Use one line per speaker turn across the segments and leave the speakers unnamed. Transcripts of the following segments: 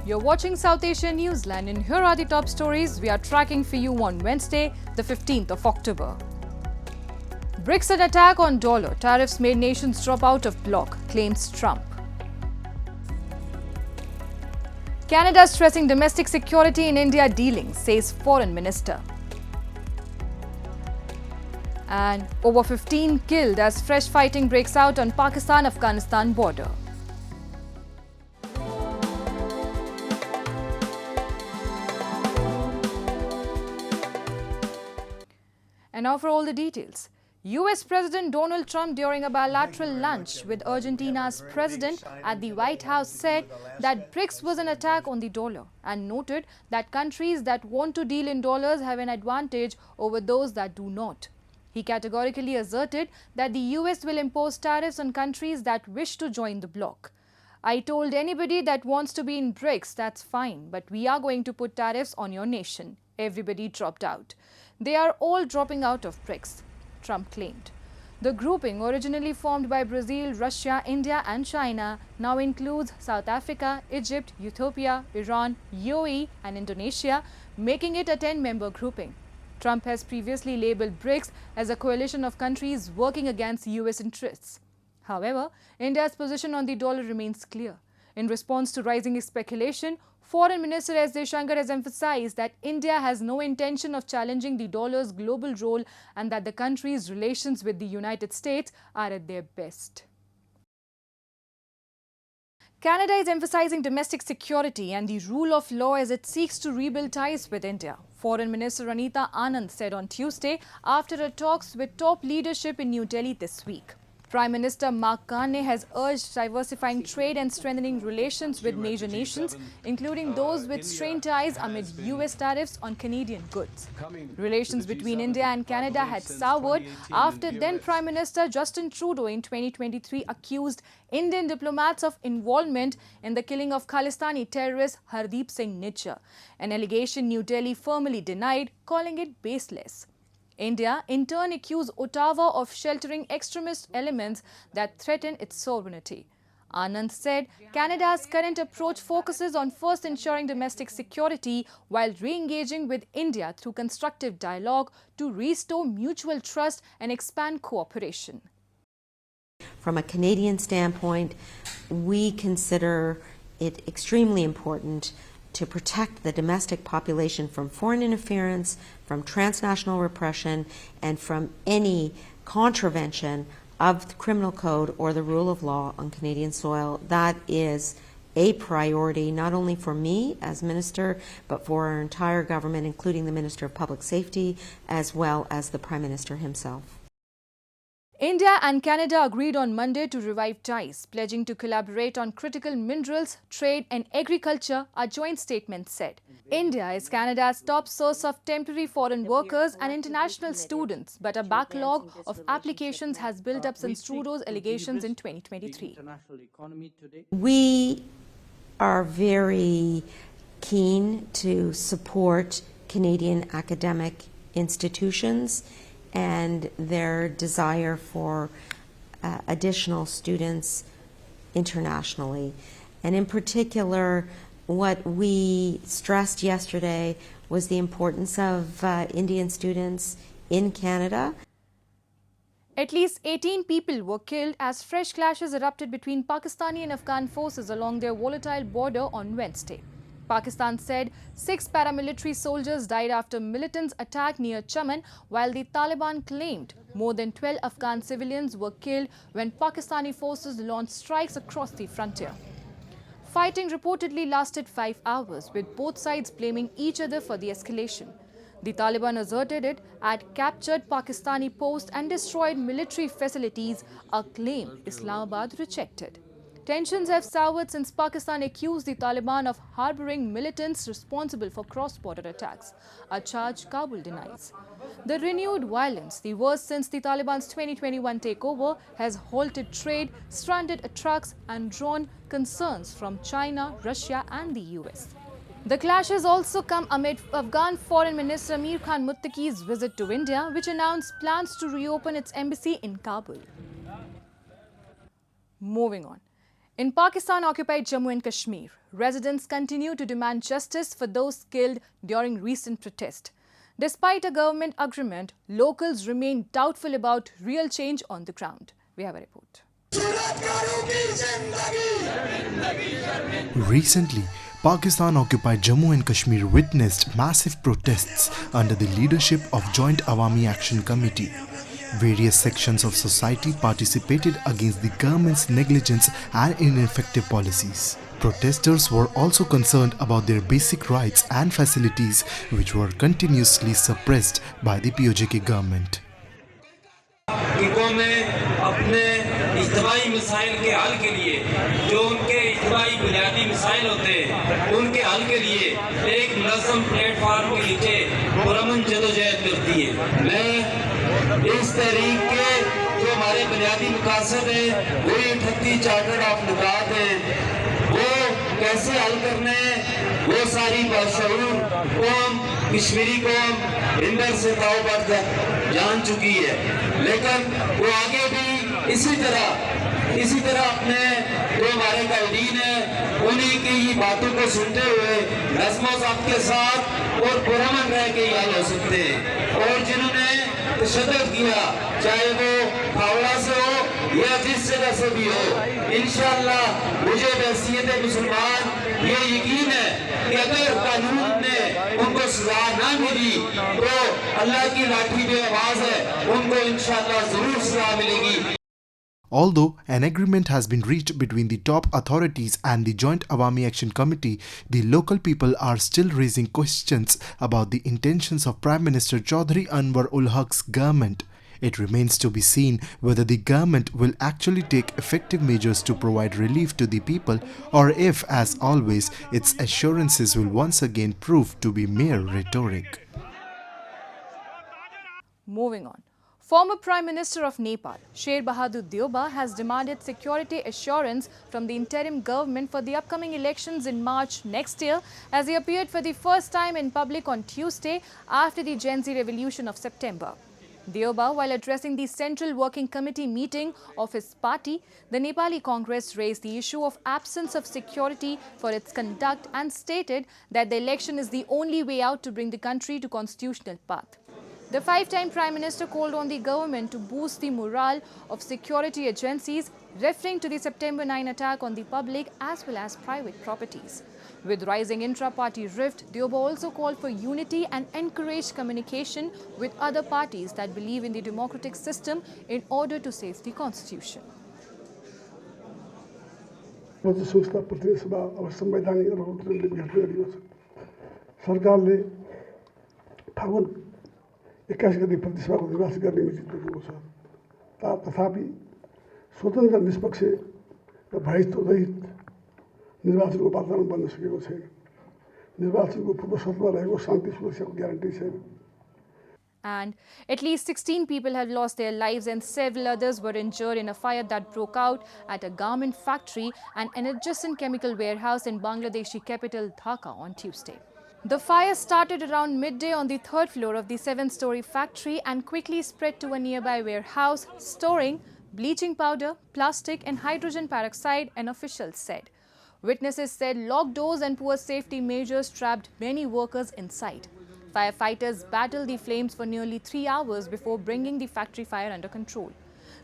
You're watching South Asian Newsland, and here are the top stories we are tracking for you on Wednesday, the 15th of October. BRICS an attack on dollar. Tariffs made nations drop out of bloc, claims Trump. Canada stressing domestic security in India dealings, says Foreign Minister. And over 15 killed as fresh fighting breaks out on Pakistan-Afghanistan border. And now for all the details. US President Donald Trump, during a bilateral lunch with Argentina's president at the White House, said that BRICS was an attack on the dollar and noted that countries that want to deal in dollars have an advantage over those that do not. He categorically asserted that the US will impose tariffs on countries that wish to join the bloc. I told anybody that wants to be in BRICS, that's fine, but we are going to put tariffs on your nation. Everybody dropped out. They are all dropping out of BRICS, Trump claimed. The grouping, originally formed by Brazil, Russia, India and China, now includes South Africa, Egypt, Ethiopia, Iran, UAE and Indonesia, making it a 10-member grouping. Trump has previously labelled BRICS as a coalition of countries working against US interests. However, India's position on the dollar remains clear. In response to rising speculation, Foreign Minister S. Jaishankar has emphasized that India has no intention of challenging the dollar's global role and that the country's relations with the United States are at their best. Canada is emphasizing domestic security and the rule of law as it seeks to rebuild ties with India. Foreign Minister Anita Anand said on Tuesday after her talks with top leadership in New Delhi this week. Prime Minister Mark Carney has urged diversifying trade and strengthening relations with major nations, including those with strained ties amid US tariffs on Canadian goods. Relations between India and Canada had soured after then Prime Minister Justin Trudeau in 2023 accused Indian diplomats of involvement in the killing of Khalistani terrorist Hardeep Singh Nijjar, an allegation New Delhi firmly denied, calling it baseless. India, in turn, accused Ottawa of sheltering extremist elements that threaten its sovereignty. Anand said Canada's current approach focuses on first ensuring domestic security while re-engaging with India through constructive dialogue to restore mutual trust and expand cooperation.
From a Canadian standpoint, we consider it extremely important to protect the domestic population from foreign interference, from transnational repression, and from any contravention of the criminal code or the rule of law on Canadian soil. That is a priority not only for me as Minister, but for our entire government, including the Minister of Public Safety, as well as the Prime Minister himself.
India and Canada agreed on Monday to revive ties, pledging to collaborate on critical minerals, trade and agriculture, a joint statement said. India is Canada's top source of temporary foreign workers and international students, but a backlog of applications has built up since Trudeau's allegations in 2023.
We are very keen to support Canadian academic institutions and their desire for additional students internationally. And in particular, what we stressed yesterday was the importance of Indian students in Canada.
At least 18 people were killed as fresh clashes erupted between Pakistani and Afghan forces along their volatile border on Wednesday. Pakistan said 6 paramilitary soldiers died after militants attacked near Chaman, while the Taliban claimed more than 12 Afghan civilians were killed when Pakistani forces launched strikes across the frontier. Fighting reportedly lasted 5 hours, with both sides blaming each other for the escalation. The Taliban asserted it had captured Pakistani posts and destroyed military facilities, a claim Islamabad rejected. Tensions have soured since Pakistan accused the Taliban of harboring militants responsible for cross-border attacks, a charge Kabul denies. The renewed violence, the worst since the Taliban's 2021 takeover, has halted trade, stranded trucks and drawn concerns from China, Russia and the US. The clashes also come amid Afghan Foreign Minister Amir Khan Muttaqi's visit to India, which announced plans to reopen its embassy in Kabul. Moving on. In Pakistan-occupied Jammu and Kashmir, residents continue to demand justice for those killed during recent protest. Despite a government agreement, locals remain doubtful about real change on the ground. We have a report.
Recently, Pakistan-occupied Jammu and Kashmir witnessed massive protests under the leadership of Joint Awami Action Committee. Various sections of society participated against the government's negligence and ineffective policies. Protesters were also concerned about their basic rights and facilities, which were continuously suppressed by the POJK government.
अपने इज्तिमाई मसाइल के हल के लिए जो उनके इज्तिमाई बुनियादी मसाइल होते हैं उनके हल के लिए एक मुनज़्ज़म प्लेटफार्म के नीचे पुरअमन जदोजहद करती है। मैं इस तहरीक के जो हमारे बुनियादी मकासद हैं वही 38 चार्टर ऑफ निकात हैं वो कैसे हल करने हैं वो सारी बाशऊर कौम कश्मीरी कौम इंदर से ताव पर जान चुकी है, लेकिन वो आगे भी इसी तरह अपने जो हमारे कायदीन हैं उन्हीं की ही बातों को सुनते हुए नज़्म-ओ-ज़ब्त के साथ और पुरअमन रह के हल हो सकते हैं। और जिन्होंने तशद्दुद किया चाहे वो फावड़ा से हो या जिस जगह से भी हो, इंशाअल्लाह मुझे बहसीयत मुसलमान ये यकीन है कि अगर कानून ने उनको सजा ना मिली तो अल्लाह की लाठी जो आवाज है उनको इंशाअल्लाह जरूर सजा मिलेगी।
Although an agreement has been reached between the top authorities and the Joint Awami Action Committee, the local people are still raising questions about the intentions of Prime Minister Chaudhry Anwar ul Haq's government. It remains to be seen whether the government will actually take effective measures to provide relief to the people, or if, as always, its assurances will once again prove to be mere rhetoric.
Moving on. Former Prime Minister of Nepal, Sher Deuba, has demanded security assurance from the interim government for the upcoming elections in March next year, as he appeared for the first time in public on Tuesday after the Gen Z revolution of September. Deuba, while addressing the Central Working Committee meeting of his party, the Nepali Congress raised the issue of absence of security for its conduct and stated that the election is the only way out to bring the country to constitutional path. The five-time Prime Minister called on the government to boost the morale of security agencies, referring to the September 9 attack on the public as well as private properties. With rising intra-party rift, Deuba also called for unity and encouraged communication with other parties that believe in the democratic system in order to save the constitution.
तथापि स्वतन्त्र निष्पक्ष र भयरहित निर्वाचनको वातावरण बन्न सकेको छैन। निर्वाचनको पूर्व शर्तमा रहेको शान्ति सुरक्षाको ग्यारेन्टी छैन।
And at least 16 people have lost their lives and several others were injured in a fire that broke out at a garment factory and an adjacent chemical warehouse in Bangladeshi capital Dhaka on Tuesday. The fire started around midday on the third floor of the 7-story factory and quickly spread to a nearby warehouse storing bleaching powder, plastic and hydrogen peroxide, an official said. Witnesses said locked doors and poor safety measures trapped many workers inside. Firefighters battled the flames for nearly 3 hours before bringing the factory fire under control.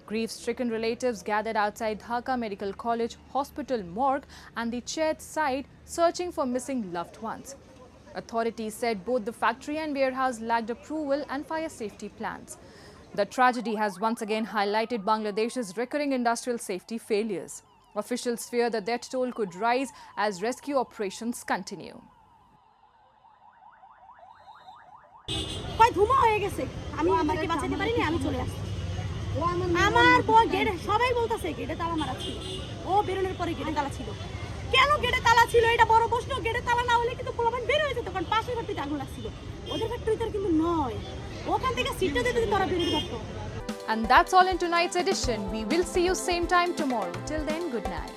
Grief-stricken relatives gathered outside Dhaka Medical College Hospital morgue and the church site searching for missing loved ones. Authorities said both the factory and warehouse lacked approval and fire safety plans. The tragedy has once again highlighted Bangladesh's recurring industrial safety failures. Officials fear the death toll could rise as rescue operations continue.
কেন গেটে তালা ছিল এটা বড় প্রশ্ন। গেটে তালা না হলে কিন্তু পোলাপান বের হয়ে যেত, কারণ পাশের ঘরটিতে আগুন লাগছিল। ওদের ফ্যাক্টরিতে কিন্তু নয়, ওখান থেকে সিটটা দিতে তারা বের হয়ে যেত।
And that's all in tonight's edition. We will see you same time tomorrow. Till then, good night.